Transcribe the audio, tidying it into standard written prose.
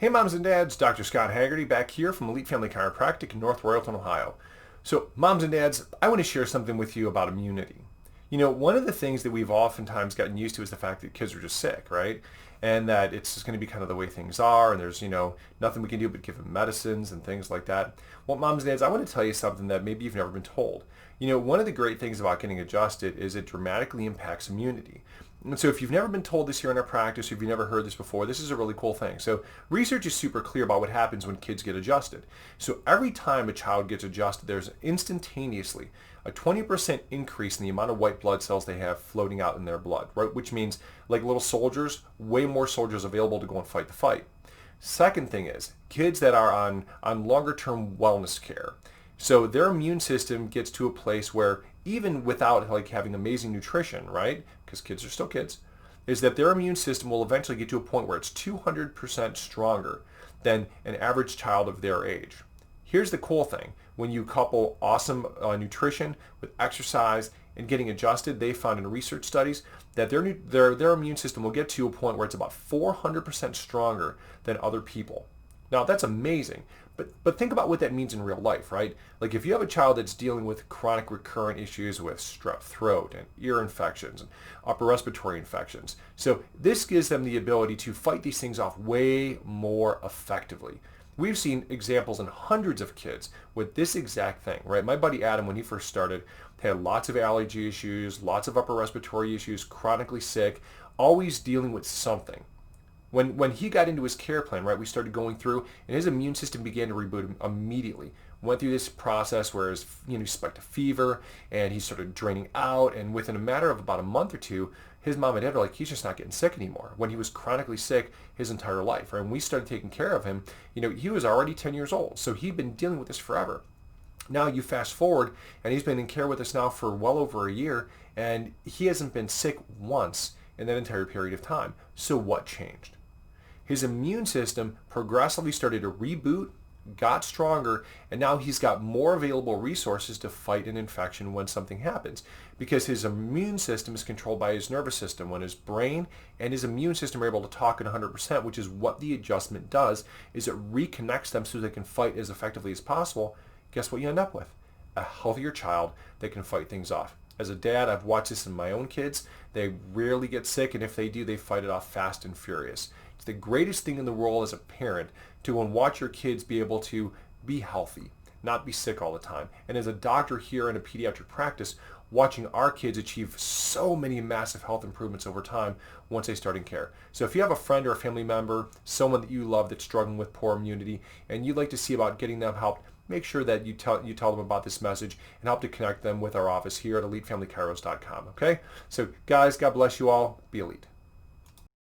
Hey moms and dads, Dr. Scott Haggerty back here from Elite Family Chiropractic in North Royalton, Ohio. So moms and dads, I want to share something with you about immunity. You know, one of the things that we've oftentimes gotten used to is the fact that kids are just sick, right? And that it's just going to be kind of the way things are and there's, nothing we can do but give them medicines and things like that. Well, moms and dads, I want to tell you something that maybe you've never been told. You know, one of the great things about getting adjusted is it dramatically impacts immunity. And so if you've never been told this here in our practice, or if you've never heard this before, this is a really cool thing. So research is super clear about what happens when kids get adjusted. So every time a child gets adjusted, there's instantaneously a 20% increase in the amount of white blood cells they have floating out in their blood, right? Which means like little soldiers, way more soldiers available to go and fight the fight. Second thing is kids that are on longer term wellness care. So their immune system gets to a place where even without like having amazing nutrition, right? Because kids are still kids, is that their immune system will eventually get to a point where it's 200% stronger than an average child of their age. Here's the cool thing. When you couple awesome nutrition with exercise and getting adjusted, they found in research studies that their immune system will get to a point where it's about 400% stronger than other people. Now that's amazing, but think about what that means in real life, right? Like if you have a child that's dealing with chronic recurrent issues with strep throat and ear infections and upper respiratory infections. So this gives them the ability to fight these things off way more effectively. We've seen examples in hundreds of kids with this exact thing, right? My buddy Adam, when he first started, had lots of allergy issues, lots of upper respiratory issues, chronically sick, always dealing with something. When he got into his care plan, right, we started going through, and his immune system began to reboot him immediately. Went through this process where he spiked a fever, and he started draining out, and within a matter of about a month or two, his mom and dad were like, he's just not getting sick anymore. When he was chronically sick his entire life, right? And we started taking care of him, he was already 10 years old, so he'd been dealing with this forever. Now you fast forward, and he's been in care with us now for well over a year, and he hasn't been sick once in that entire period of time. So what changed? His immune system progressively started to reboot, got stronger, and now he's got more available resources to fight an infection when something happens because his immune system is controlled by his nervous system. When his brain and his immune system are able to talk at 100%, which is what the adjustment does, is it reconnects them so they can fight as effectively as possible. Guess what you end up with? A healthier child that can fight things off. As a dad, I've watched this in my own kids. They rarely get sick, and if they do, they fight it off fast and furious. It's the greatest thing in the world as a parent to go and watch your kids be able to be healthy, not be sick all the time. And as a doctor here in a pediatric practice, watching our kids achieve so many massive health improvements over time once they start in care. So if you have a friend or a family member, someone that you love that's struggling with poor immunity, and you'd like to see about getting them help, make sure that you tell them about this message and help to connect them with our office here at EliteFamilyChiros.com. Okay? So guys, God bless you all. Be elite.